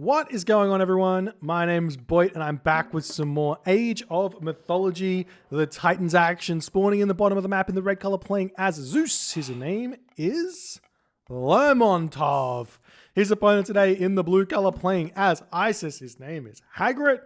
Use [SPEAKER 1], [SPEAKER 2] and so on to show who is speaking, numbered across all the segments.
[SPEAKER 1] What is going on, everyone? My name's Boit, and I'm back with some more Age of Mythology. The Titans action spawning in the bottom of the map in the red color, playing as Zeus. His name is Lermontov. His opponent today in the blue color, playing as Isis. His name is Hagrit.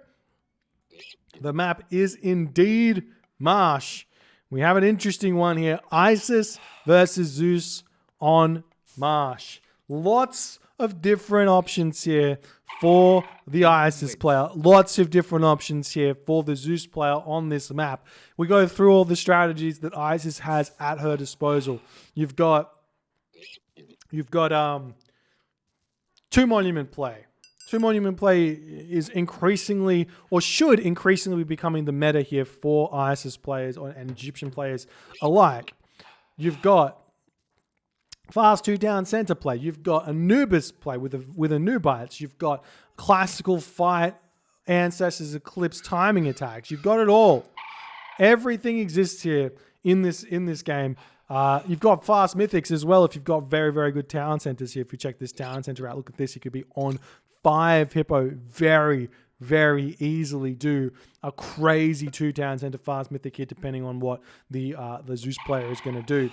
[SPEAKER 1] The map is indeed Marsh. We have an interesting one here. Isis versus Zeus on Marsh. Lots of different options here for the Isis player. Lots of different options here for the Zeus player on this map. We go through all the strategies that Isis has at her disposal. You've got two monument play. Two monument play is increasingly, or should increasingly be becoming the meta here for Isis players and Egyptian players alike. You've got fast 2-down center play. You've got Anubis play with Anubites. You've got classical fight, Ancestors Eclipse timing attacks. You've got it all. Everything exists here in this game. You've got fast mythics as well if you've got very, very good town centers here. If you check this town center out, look at this. You could be on 5 hippo very, very easily do a crazy 2-town center fast mythic here, depending on what the Zeus player is going to do.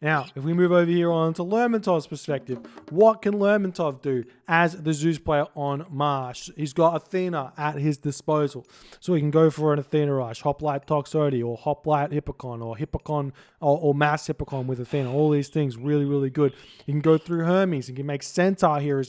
[SPEAKER 1] Now, if we move over here on to Lermontov's perspective, what can Lermontov do as the Zeus player on Marsh? He's got Athena at his disposal. So he can go for an Athena Rush, Hoplite Toxotes, or Hoplite Hippocon, or Hippocon, or Mass Hippocon with Athena. All these things really, really good. You can go through Hermes. You can make Centaur here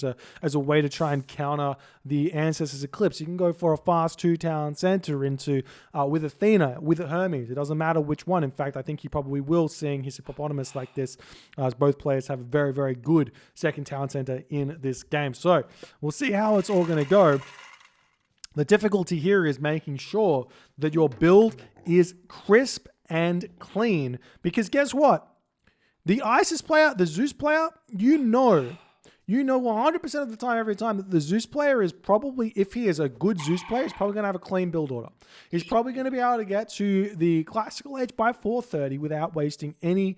[SPEAKER 1] as a way to try and counter the Ancestors Eclipse. You can go for a fast 2-town center into with Athena, with Hermes. It doesn't matter which one. In fact, I think he probably will, seeing his hippopotamus like this, as both players have a very, very good second town center in this game. So we'll see how it's all going to go. The difficulty here is making sure that your build is crisp and clean, because guess what? The Isis player, the Zeus player, you know 100% of the time, every time, that the Zeus player is probably, if he is a good Zeus player, he's probably going to have a clean build order. He's probably going to be able to get to the classical edge by 4:30 without wasting any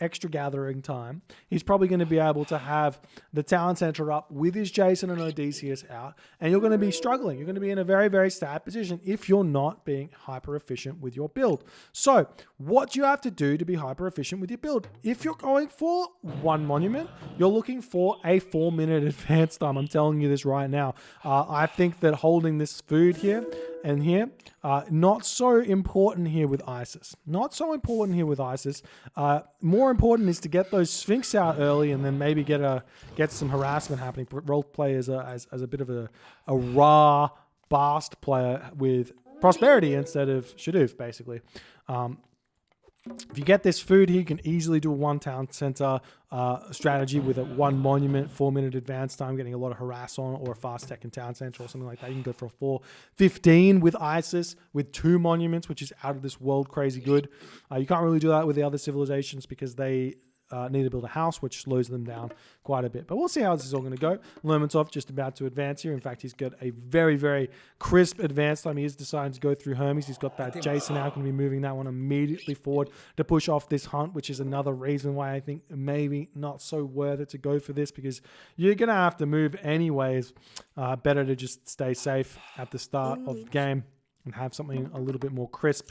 [SPEAKER 1] extra gathering time. He's probably going to be able to have the town center up with his Jason and Odysseus out, and you're going to be struggling. You're going to be in a very, very sad position if you're not being hyper efficient with your build. So what do you have to do to be hyper efficient with your build? If you're going for one monument, you're looking for a 4-minute advance time. I'm telling you this right now. I think that holding this food here and here, not so important here with Isis. Not so important here with Isis. More important is to get those Sphinx out early, and then maybe get some harassment happening. Role play as a bit of a raw Bast player with prosperity instead of Shadoof, basically. If you get this food here, you can easily do a 1-town center strategy with a 1 monument, 4-minute advance time, getting a lot of harass on, or a fast second town center or something like that. You can go for a 4:15 with Isis with 2 monuments, which is out of this world crazy good. You can't really do that with the other civilizations because they need to build a house, which slows them down quite a bit. But we'll see how this is all going to go. Lermontov just about to advance here. In fact, he's got a very, very crisp advance time. He is deciding to go through Hermes. He's got that Jason out, going to be moving that one immediately forward to push off this hunt, which is another reason why I think maybe not so worth it to go for this, because you're going to have to move anyways. Better to just stay safe at the start of the game and have something a little bit more crisp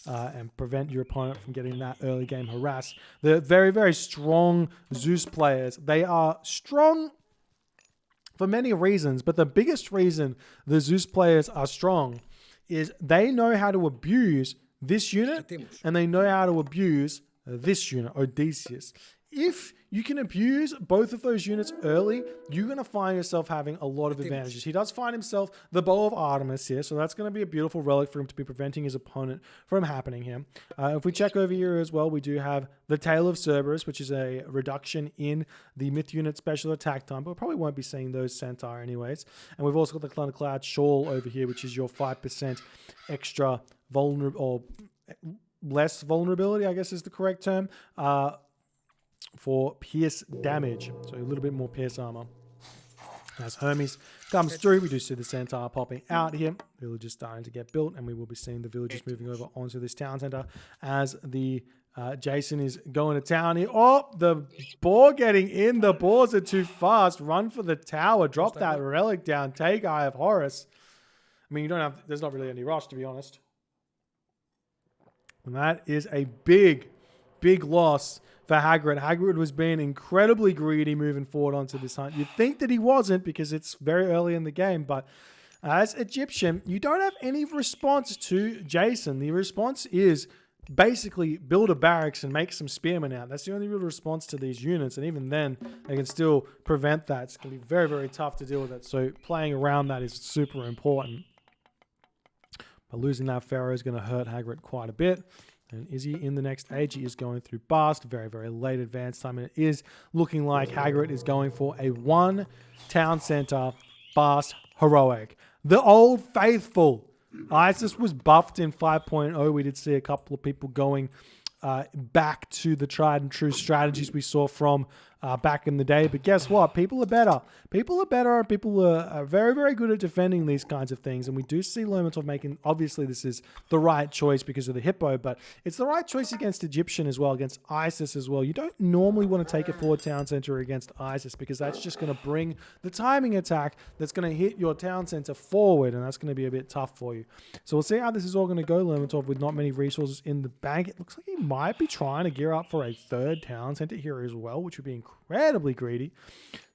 [SPEAKER 1] and prevent your opponent from getting that early game harass. The very, very strong Zeus players, they are strong for many reasons, but the biggest reason the Zeus players are strong is they know how to abuse this unit, and they know how to abuse this unit, Odysseus. If you can abuse both of those units early, you're going to find yourself having a lot of advantages. He does find himself the Bow of Artemis here, so that's going to be a beautiful relic for him to be preventing his opponent from happening here. If we check over here as well, we do have the Tail of Cerberus, which is a reduction in the myth unit special attack time, but we probably won't be seeing those Centaur anyways. And we've also got the Thundercloud Shawl over here, which is your 5% extra vulnerable, or less vulnerability, I guess is the correct term, for pierce damage, so a little bit more pierce armor. As Hermes comes through, we do see the Centaur popping out here. Villagers starting to get built, and we will be seeing the villagers moving over onto this town center as the Jason is going to town here. Oh, the boar getting in. The boars are too fast. Run for the tower. Drop that relic down. Take Eye of Horus. I mean, there's not really any rush, to be honest. And that is a big, big loss for Hagrit. Hagrit was being incredibly greedy moving forward onto this hunt. You'd think that he wasn't because it's very early in the game, but as Egyptian, you don't have any response to Jason. The response is basically build a barracks and make some spearmen out. That's the only real response to these units, and even then, they can still prevent that. It's going to be very, very tough to deal with it, so playing around that is super important. But losing that Pharaoh is going to hurt Hagrit quite a bit. And is he in the next age? He is going through Bast, very, very late advance time, and it is looking like Hagrit is going for a 1 town center Bast heroic. The old faithful. Isis was buffed in 5.0. We did see a couple of people going back to the tried and true strategies we saw from back in the day. But guess what? People are better. People are better. People are very, very good at defending these kinds of things. And we do see Lermontov making, obviously this is the right choice because of the Hippo, but it's the right choice against Egyptian as well, against Isis as well. You don't normally want to take a forward town center against Isis because that's just going to bring the timing attack that's going to hit your town center forward, and that's going to be a bit tough for you. So we'll see how this is all going to go. Lermontov with not many resources in the bank. It looks like he might be trying to gear up for a 3rd town center here as well, which would be incredibly greedy.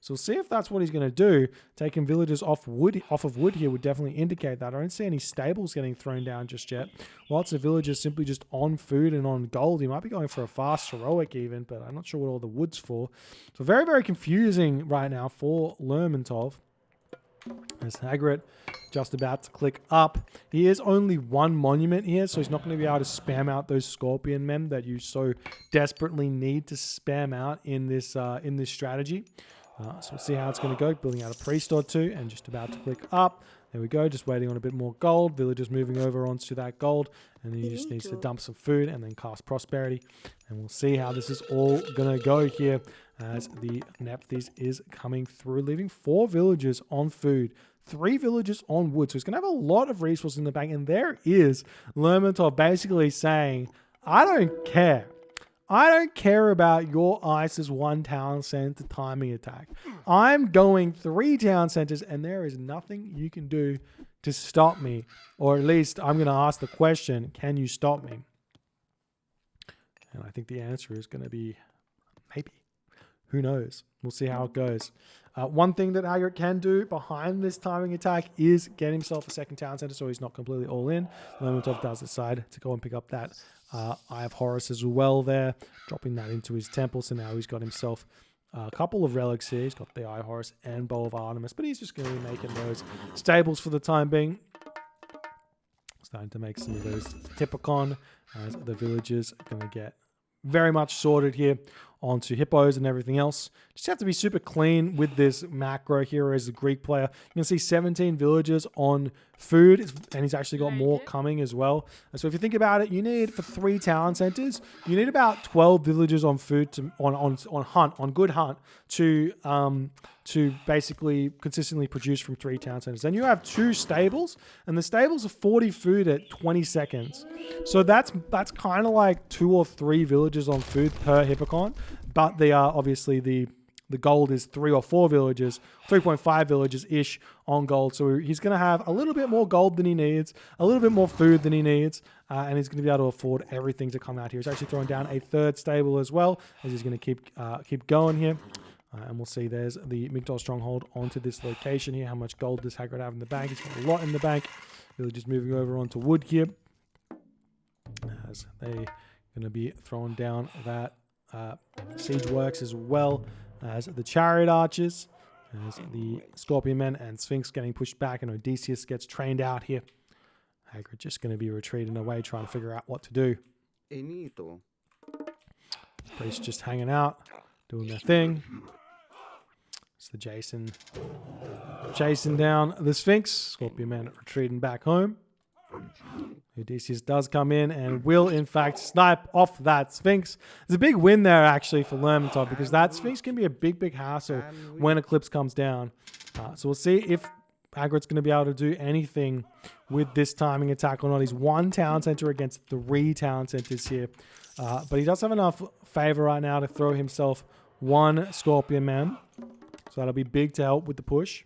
[SPEAKER 1] So we'll see if that's what he's going to do. Taking villagers off of wood here would definitely indicate that. I don't see any stables getting thrown down just yet. Lots of villagers simply just on food and on gold. He might be going for a fast heroic even, but I'm not sure what all the wood's for. So very, very confusing right now for Lermontov. As Hagrit just about to click up. He is only 1 monument here, so he's not going to be able to spam out those scorpion men that you so desperately need to spam out in this strategy. So we'll see how it's going to go. Building out a priest or 2 and just about to click up. There we go, just waiting on a bit more gold. Villagers moving over onto that gold. And then he just needs to dump some food and then cast prosperity. And we'll see how this is all going to go here as the Nephthys is coming through, leaving 4 villagers on food, 3 villagers on wood. So he's going to have a lot of resources in the bank. And there is Lermontov basically saying, I don't care. I don't care about your Isis 1 town center timing attack. I'm going 3 town centers, and there is nothing you can do to stop me. Or at least I'm going to ask the question, can you stop me? And I think the answer is going to be maybe. Who knows? We'll see how it goes. One thing that Hagrit can do behind this timing attack is get himself a 2nd town center so he's not completely all in. Lermontov does decide to go and pick up that Eye of Horus as well there, dropping that into his temple. So now he's got himself a couple of relics here. He's got the Eye of Horus and Bow of Artemis, but he's just going to be making those stables for the time being. Starting to make some of those Typicon as the villagers are going to get very much sorted here onto hippos and everything else. Just have to be super clean with this macro here as a Greek player. You can see 17 villagers on food, and he's actually got more coming as well. And so if you think about it, you need, for 3 town centers, you need about 12 villagers on food to, on good hunt to basically consistently produce from 3 town centers. Then you have 2 stables, and the stables are 40 food at 20 seconds. So that's kind of like 2 or 3 villagers on food per hippocon, but they are obviously the gold is 3 or 4 villagers, 3.5 villagers-ish on gold. So he's going to have a little bit more gold than he needs, a little bit more food than he needs, and he's going to be able to afford everything to come out here. He's actually throwing down a 3rd stable as well, as he's going to keep going here. And we'll see there's the Migdol stronghold onto this location here. How much gold does Hagrit have in the bank? He's got a lot in the bank. Villagers moving over onto wood here, as they're going to be throwing down that siege works as well as the chariot archers, as the scorpion men and Sphinx getting pushed back, and Odysseus gets trained out here. Hagrid just going to be retreating away, trying to figure out what to do. Priests just hanging out, doing their thing. It's the Jason chasing down the Sphinx. Scorpion men retreating back home. Odysseus does come in and will, in fact, snipe off that Sphinx. It's a big win there, actually, for Lermontov, because that Sphinx can be a big, big hassle when Eclipse comes down. So we'll see if Hagrid's going to be able to do anything with this timing attack or not. He's 1 town center against 3 town centers here. But he does have enough favor right now to throw himself one Scorpion Man. So that'll be big to help with the push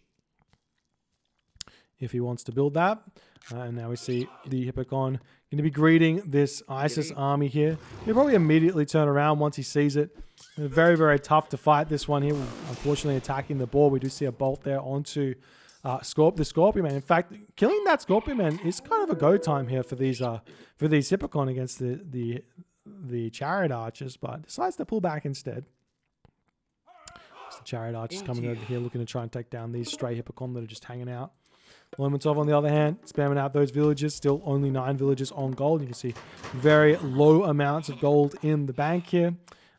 [SPEAKER 1] if he wants to build that. And now we see the Hippocon going to be greeting this Isis army here. He'll probably immediately turn around once he sees it. Very, very tough to fight this one here. Unfortunately, attacking the ball. We do see a bolt there onto the Scorpion Man. In fact, killing that Scorpion Man is kind of a go time here for these Hippocon against the Chariot Archers, but decides to pull back instead. The Chariot Archers coming over here looking to try and take down these stray Hippocon that are just hanging out. Lermontov, on the other hand, spamming out those villages. Still only 9 villages on gold. You can see very low amounts of gold in the bank here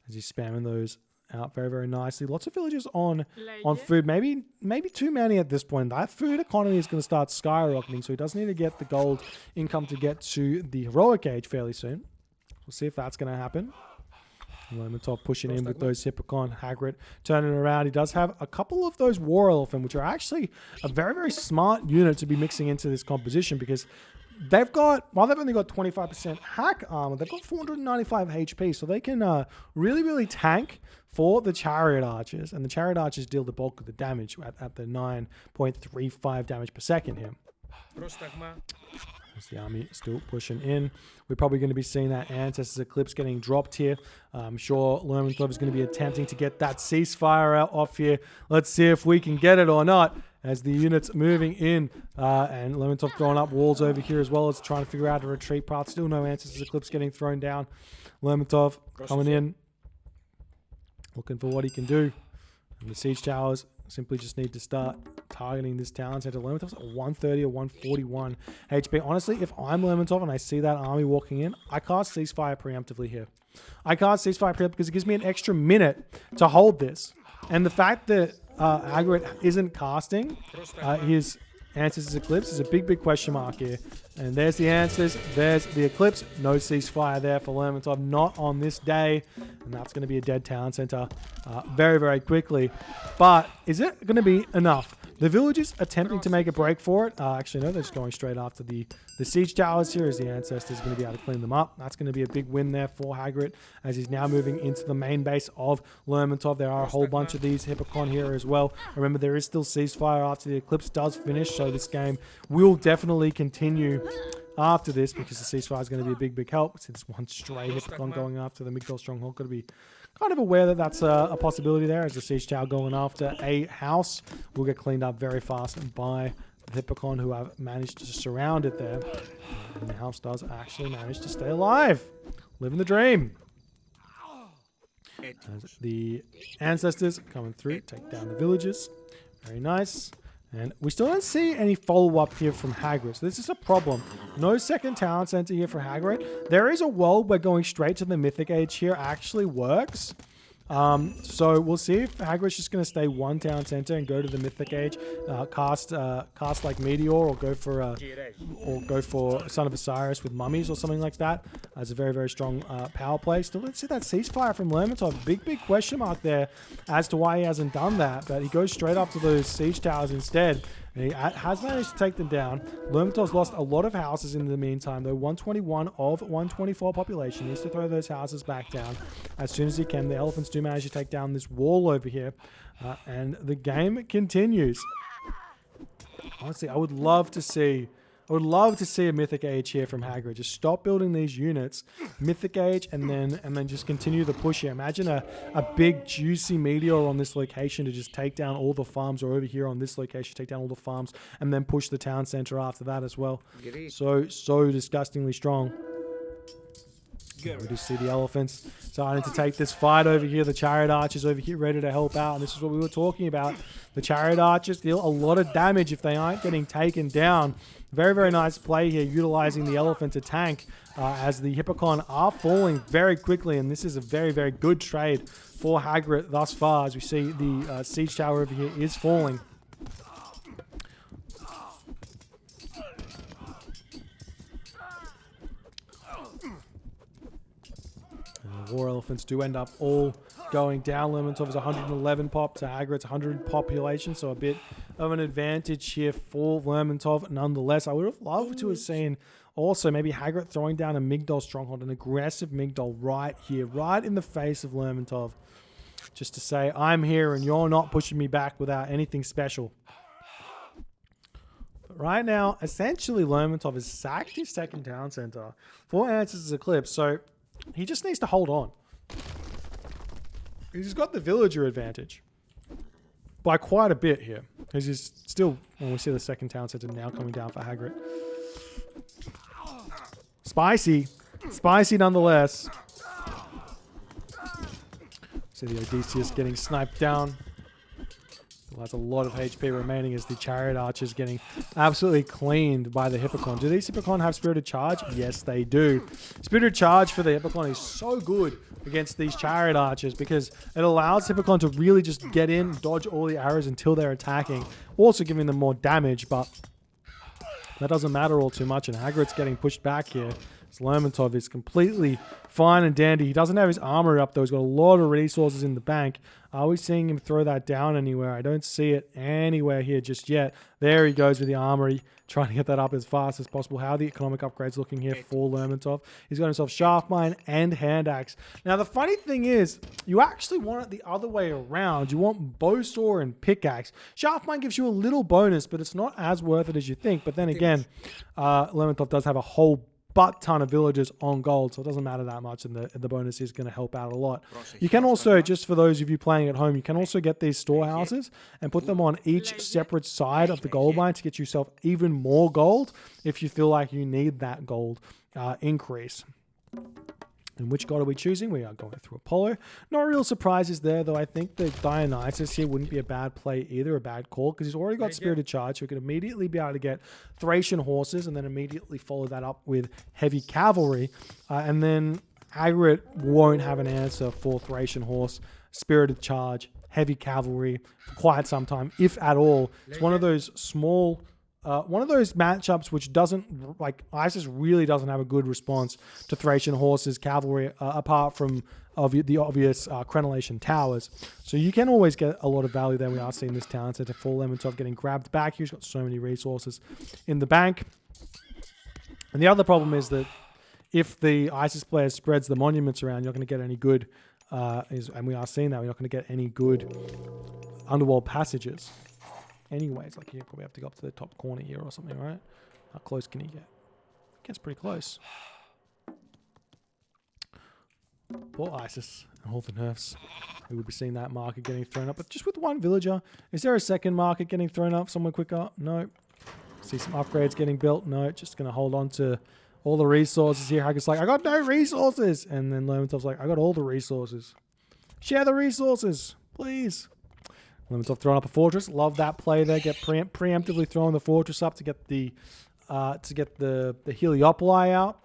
[SPEAKER 1] as he's spamming those out very, very nicely. Lots of villages on food. Maybe too many at this point. That food economy is going to start skyrocketing, so he does need to get the gold income to get to the heroic age fairly soon. We'll see if that's going to happen. Lermontov pushing in with those Hippocon. Hagrit turning around. He does have a couple of those War Elephant, which are actually a very, very smart unit to be mixing into this composition because they've got, while they've only got 25% hack armor, they've got 495 HP, so they can really, really tank for the Chariot Archers. And the Chariot Archers deal the bulk of the damage at the 9.35 damage per second here. As the army still pushing in. We're probably going to be seeing that Ancestors Eclipse getting dropped here. I'm sure Lermontov is going to be attempting to get that ceasefire out off here. Let's see if we can get it or not as the unit's moving in. And Lermontov throwing up walls over here as well as trying to figure out a retreat path. Still no Ancestors Eclipse getting thrown down. Lermontov coming in, looking for what he can do. And the siege towers simply just need to start targeting this town center. Lermontov's at 130 or 141 HP. Honestly, if I'm Lermontov and I see that army walking in, I cast ceasefire preemptively here. I cast ceasefire preemptively because it gives me an extra minute to hold this. And the fact that Hagrit isn't casting his Ancestors Eclipse is a big, big question mark here. And there's the Ancestors. There's the Eclipse. No ceasefire there for Lermontov. Not on this day. And that's going to be a dead town center very, very quickly. But is it going to be enough? The villagers attempting to make a break for it. Actually, no, they're just going straight after the siege towers here as the Ancestors are going to be able to clean them up. That's going to be a big win there for Hagrit as he's now moving into the main base of Lermontov. There are a whole bunch of these Hippocon here as well. Remember, there is still ceasefire after the Eclipse does finish, so this game will definitely continue after this because the ceasefire is going to be a big, big help. So there's one stray Hippocon going after the Migdol Stronghold. Got to be kind of aware that that's a possibility there as the siege tower going after a house will get cleaned up very fast by the Hippocon who have managed to surround it there. And the house does actually manage to stay alive. Living the dream. As the Ancestors coming through, take down the villages. Very nice. And we still don't see any follow-up here from Hagrit. So this is a problem. No second town center here for Hagrit. There is a world where going straight to the Mythic Age here actually works. So we'll see if Hagrit's just going to stay one town center and go to the Mythic Age, cast like Meteor, or go for Son of Osiris with mummies or something like that. As a very, very strong power play. Still, let's see that ceasefire from Lermontov. Big, big question mark there as to why he hasn't done that. But he goes straight after those siege towers instead. And he has managed to take them down. Lermontov's lost a lot of houses in the meantime, though. 121 of 124 population. He needs to throw those houses back down as soon as he can. The elephants do manage to take down this wall over here. And the game continues. Honestly, I would love to see a Mythic Age here from Hagrit. Just stop building these units, Mythic Age, and then just continue the push here. Imagine a big juicy meteor on this location to just take down all the farms, or over here on this location, take down all the farms, and then push the town center after that as well. So disgustingly strong. We just see the elephants starting to take this fight over here. The Chariot Archers over here ready to help out. And this is what we were talking about. The Chariot Archers deal a lot of damage if they aren't getting taken down. Very, very nice play here, utilizing the elephant to tank as the Hippocon are falling very quickly. And this is a very, very good trade for Hagrit thus far. As we see the siege tower over here is falling. War Elephants do end up all going down. Lermontov is 111 pop to Hagrit's 100 population, so a bit of an advantage here for Lermontov. Nonetheless, I would have loved to have seen also maybe Hagrit throwing down a Migdol stronghold, an aggressive Migdol right here, right in the face of Lermontov. Just to say, I'm here and you're not pushing me back without anything special. But right now, essentially, Lermontov has sacked his second town center. 4 answers is eclipse, so he just needs to hold on. He's got the villager advantage by quite a bit here. Because he's still, well, we see the second town center now coming down for Hagrit. Spicy. Spicy nonetheless. See the Odysseus getting sniped down. Still has a lot of HP remaining as the chariot archers getting absolutely cleaned by the Hippocon. Do these Hippocon have Spirited Charge? Yes, they do. Spirited Charge for the Hippocon is so good against these chariot archers because it allows Hippocon to really just get in, dodge all the arrows until they're attacking, also giving them more damage, but that doesn't matter all too much, and Hagrid's getting pushed back here. Lermontov is completely fine and dandy. He doesn't have his armor up, though. He's got a lot of resources in the bank. Are we seeing him throw that down anywhere? I don't see it anywhere here just yet. There he goes with the armory, trying to get that up as fast as possible. How are the economic upgrades looking here for Lermontov? He's got himself Shaft Mine and Hand Axe. Now, the funny thing is, you actually want it the other way around. You want Bowsaw and Pickaxe. Shaft Mine gives you a little bonus, but it's not as worth it as you think. But then again, Lermontov does have a whole butt ton of villagers on gold, so it doesn't matter that much, and the bonus is going to help out a lot. You can also, just for those of you playing at home, you can also get these storehouses and put them on each separate side of the gold mine to get yourself even more gold if you feel like you need that gold increase. And which god are we choosing? We are going through Apollo. No real surprises there, though. I think the Dionysus here wouldn't be a bad play either, a bad call, because he's already got Spirited Charge, so he could immediately be able to get Thracian horses and then immediately follow that up with heavy cavalry. And then Hagrit won't have an answer for Thracian horse, Spirited Charge, heavy cavalry for quite some time, if at all. It's one of those small... one of those matchups which doesn't, like, Isis really doesn't have a good response to Thracian horses, cavalry, apart from the obvious Crenellation towers. So you can always get a lot of value there. We are seeing this town center for Lermontov getting grabbed back. He's got so many resources in the bank. And the other problem is that if the Isis player spreads the monuments around, you're not going to get any good, and we are seeing that, we're not going to get any good underworld passages. Anyways, like you probably have to go up to the top corner here or something, right? How close can he get? Gets pretty close. Poor Isis and all the nerfs. We would be seeing that market getting thrown up, but just with one villager. Is there a second market getting thrown up somewhere quicker? No. See some upgrades getting built? No. Just going to hold on to all the resources here. Hagrid's like, I got no resources. And then Lermontov's like, I got all the resources. Share the resources, please. Lermontov throwing up a fortress. Love that play there. Get preemptively throwing the fortress up to get the Heliopoli out.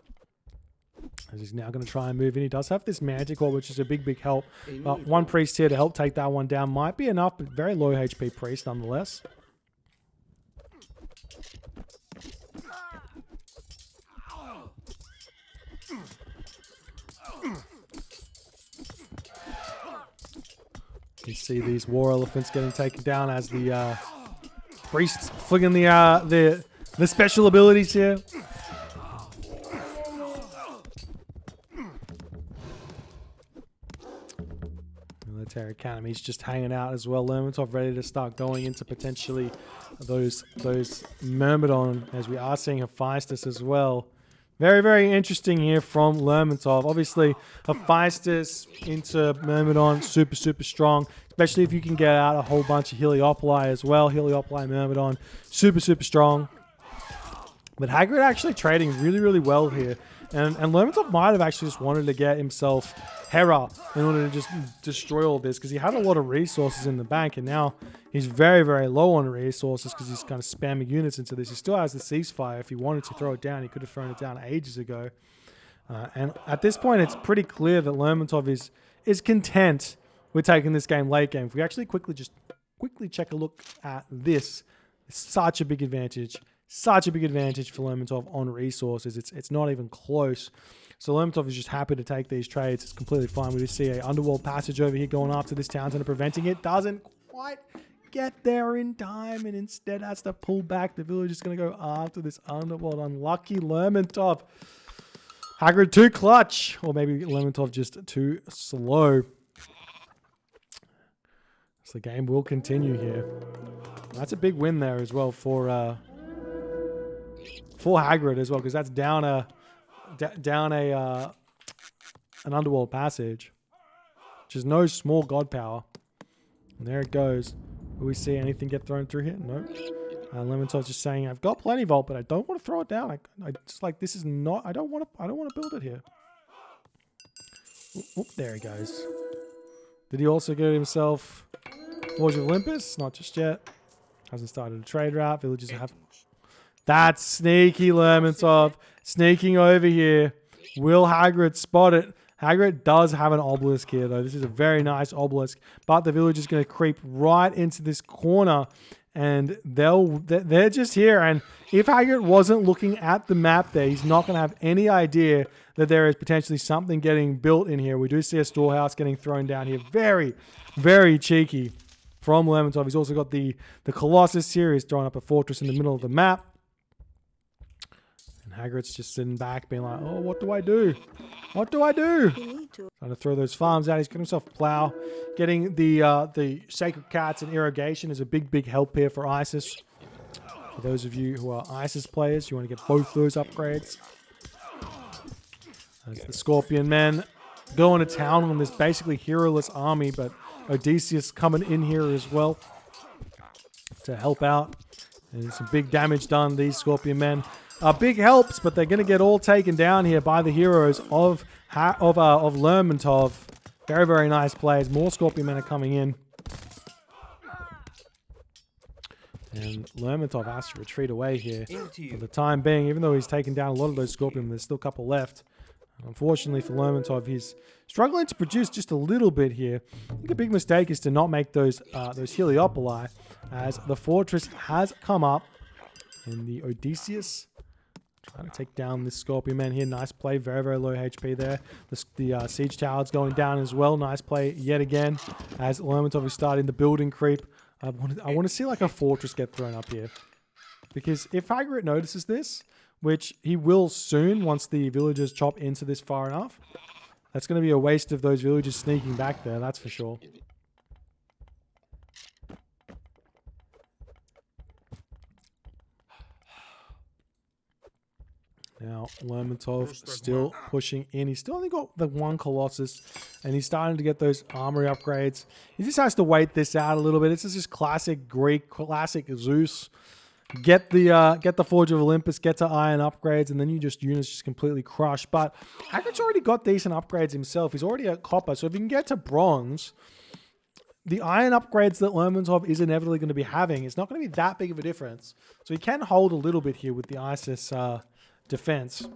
[SPEAKER 1] As he's now going to try and move in. He does have this Manticore, which is a big help. But one priest here to help take that one down might be enough, but very low HP priest nonetheless. You see these war elephants getting taken down as the priests flinging the special abilities here. Military Academy's just hanging out as well. Lermontov ready to start going into potentially those Myrmidon, as we are seeing Hephaestus as well. Very interesting here from Lermontov. Obviously, Hephaestus into Myrmidon, super strong. Especially if you can get out a whole bunch of Heliopoli as well. Heliopoli, Myrmidon, super strong. But Hagrit actually trading really well here. And Lermontov might have actually just wanted to get himself Hera in order to just destroy all this, because he had a lot of resources in the bank, and now he's very low on resources because he's kind of spamming units into this. He still has the ceasefire. If he wanted to throw it down, he could have thrown it down ages ago. And at this point, it's pretty clear that Lermontov is content with taking this game late game. If we actually quickly check a look at this, it's such a big advantage. Such a big advantage for Lermontov on resources. It's not even close. So Lermontov is just happy to take these trades. It's completely fine. We just see a underworld passage over here going after this town center, preventing it. Doesn't quite get there in time and instead has to pull back. The village is going to go after this underworld. Unlucky Lermontov. Hagrid too clutch. Or maybe Lermontov just too slow. So the game will continue here. That's a big win there as well for Hagrid as well, because that's down an underworld passage, which is no small god power. And there it goes. Will we see anything get thrown through here? No. Lermontov's just saying, I've got plenty Volt, but I don't want to throw it down. I just like, this is not, I don't want to build it here. Oop, there he goes. Did he also get himself Forge of Olympus? Not just yet. Hasn't started a trade route. Villagers have... That's sneaky Lermontov. Sneaking over here. Will Hagrid spot it? Hagrid does have an obelisk here, though. This is a very nice obelisk. But the village is going to creep right into this corner. And they're just here. And if Hagrid wasn't looking at the map there, he's not going to have any idea that there is potentially something getting built in here. We do see a storehouse getting thrown down here. Very, very cheeky from Lermontov. He's also got the Colossus here. He's throwing up a fortress in the middle of the map. And Hagrid's just sitting back being like, oh, what do I do? What do I do? Trying to throw those farms out. He's got himself a plow. Getting the Sacred Cats and Irrigation is a big, big help here for Isis. For those of you who are Isis players, you want to get both those upgrades. As the Scorpion Men go into town on this basically hero-less army, but Odysseus coming in here as well to help out. And some big damage done. These Scorpion Men are big helps, but they're going to get all taken down here by the heroes of Lermontov. Very, very nice plays. More Scorpion Men are coming in. And Lermontov has to retreat away here for the time being. Even though he's taken down a lot of those Scorpion Men, there's still a couple left. Unfortunately for Lermontov, he's struggling to produce just a little bit here. I think a big mistake is to not make those Heliopoli, as the fortress has come up. And the Odysseus trying to take down this Scorpion Man here. Nice play. Very, very low HP there. The siege tower's going down as well. Nice play yet again as Lermontov is starting the building creep. I want to see like a fortress get thrown up here. Because if Hagrid notices this, which he will soon once the villagers chop into this far enough, that's going to be a waste of those villagers sneaking back there, that's for sure. Now, Lermontov still pushing in. He's still only got the one Colossus, and he's starting to get those armory upgrades. He just has to wait this out a little bit. This is just classic Greek, classic Zeus. Get the Forge of Olympus, get to iron upgrades, and then units just completely crush. But Hagrid's already got decent upgrades himself. He's already at copper, so if he can get to bronze, the iron upgrades that Lermontov is inevitably going to be having, it's not going to be that big of a difference. So he can hold a little bit here with the Isis defense.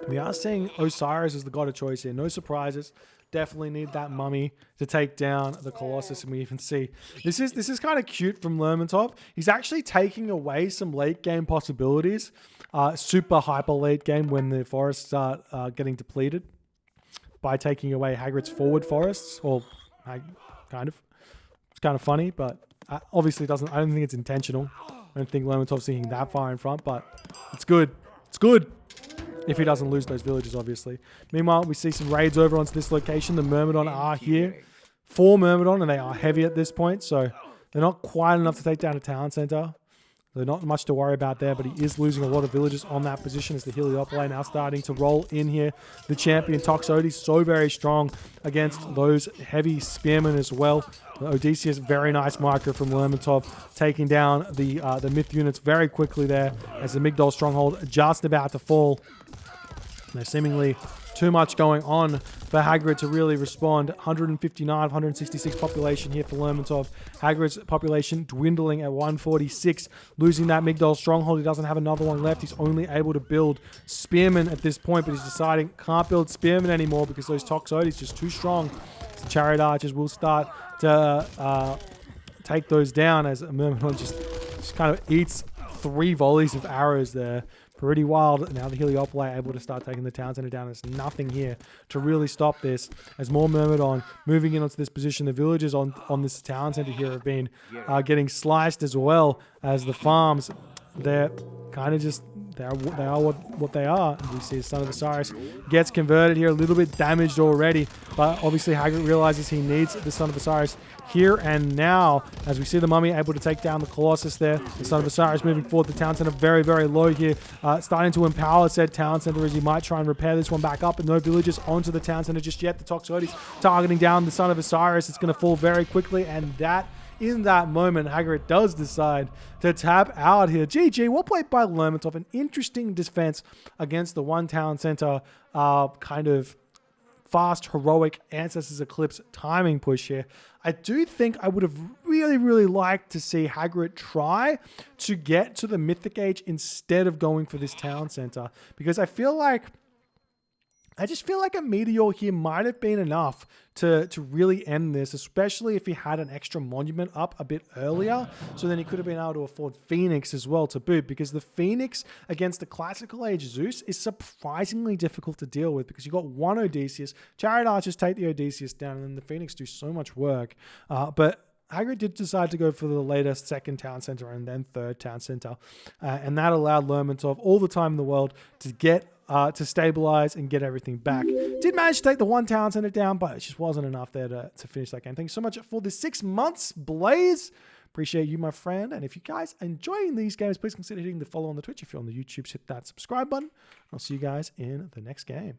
[SPEAKER 1] We are seeing Osiris as the god of choice here. No surprises. Definitely need that mummy to take down the Colossus, and we even see this is kind of cute from Lermontov. He's actually taking away some late game possibilities, super hyper late game when the forests start getting depleted, by taking away Hagrid's forward forests, or kind of. It's kind of funny, but obviously doesn't. I don't think it's intentional. I don't think Lermontov's thinking that far in front, but it's good. It's good. If he doesn't lose those villages, obviously. Meanwhile, we see some raids over onto this location. The Myrmidon are here. 4 Myrmidon, and they are heavy at this point, so they're not quite enough to take down a town center. There's not much to worry about there, but he is losing a lot of villages on that position as the Heliopoli now starting to roll in here. The champion Toxotes so very strong against those heavy spearmen as well. Odysseus, very nice micro from Lermontov, taking down the myth units very quickly there as the Migdol stronghold just about to fall. There's seemingly too much going on for Hagrid to really respond. 159, 166 population here for Lermontov. Hagrid's population dwindling at 146, losing that Migdol stronghold. He doesn't have another one left. He's only able to build spearmen at this point, but he's deciding can't build spearmen anymore because those Toxotes just too strong. The chariot archers will start to take those down as a Myrmidon just kind of eats 3 volleys of arrows there pretty wild. Now the Heliopoli able to start taking the town center down. There's nothing here to really stop this. As more Myrmidon moving in onto this position, the villagers on this town center here have been getting sliced as well as the farms. They're kind of just, they are what they are. We see the Son of Osiris gets converted here, a little bit damaged already, but obviously Hagrit realizes he needs the Son of Osiris here and now. As we see the mummy able to take down the Colossus there, the Son of Osiris moving forward. The town center very, very low here, starting to empower said town center as he might try and repair this one back up, but no villagers onto the town center just yet. The Toxotes targeting down the Son of Osiris. It's going to fall very quickly, and that in that moment, Hagrit does decide to tap out here. GG, well played by Lermontov. An interesting defense against the one town center kind of fast, heroic Ancestors Eclipse timing push here. I do think I would have really, really liked to see Hagrit try to get to the Mythic Age instead of going for this town center, because I just feel like a meteor here might have been enough to really end this, especially if he had an extra monument up a bit earlier. So then he could have been able to afford Phoenix as well to boot, because the Phoenix against the Classical Age Zeus is surprisingly difficult to deal with, because you got one Odysseus, Chariot Archers take the Odysseus down, and then the Phoenix do so much work. But Hagrid did decide to go for the later second town center and then third town center. And that allowed Lermontov all the time in the world to get to stabilize and get everything back. Did manage to take the one town center down, but it just wasn't enough there to finish that game. Thank you so much for the 6 months, Blaze. Appreciate you, my friend. And if you guys are enjoying these games, please consider hitting the follow on the Twitch. If you're on the YouTube, hit that subscribe button. I'll see you guys in the next game.